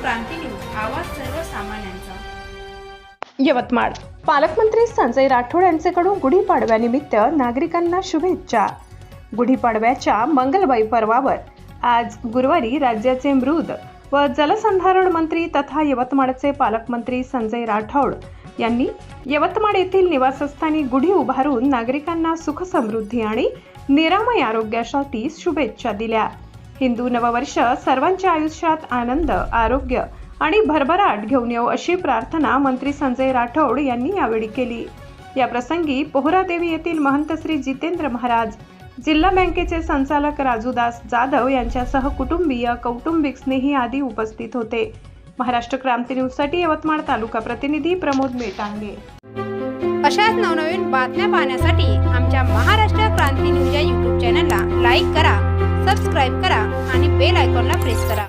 क्रांती news, आवाज सर्वसामान्यांचा। यवतमाळ पालकमंत्री संजय राठोड यांच्याकडून गुढीपाडव्यानिमित्त नागरिकांना शुभेच्छा। गुढीपाडव्याच्या मंगलमय पर्वावर आज गुरुवारी राज्याचे मृद व जलसंधारण मंत्री तथा यवतमाळचे पालकमंत्री संजय राठोड यांनी यवतमाळ येथील निवासस्थानी गुढी उभारून नागरिकांना सुख समृद्धी आणि निरामय आरोग्यासाठी शुभेच्छा दिल्या। हिंदू नववर्ष सर्वांच्या आयुष्यात आनंद, आरोग्य आणि भरभराट घेऊन येऊ अशी प्रार्थना मंत्री संजय राठोड यांनी यावेळी केली। या प्रसंगी पोहरादेवी येथील महंत श्री जितेंद्र महाराज, जिल्हा बँकेचे संचालक राजूदास जाधव यांच्यासह कुटुंबीय, कौटुंबिक स्नेही आदी उपस्थित होते। महाराष्ट्र क्रांती न्यूजसाठी यवतमाळ तालुका प्रतिनिधी प्रमोद मेटांगे। अशाच नवनवीन बातम्या पाहण्यासाठी आमच्या महाराष्ट्र क्रांती न्यूज या YouTube चॅनलला लाईक करा, सबस्क्राईब करा आणि बेल आयकॉनला प्रेस करा।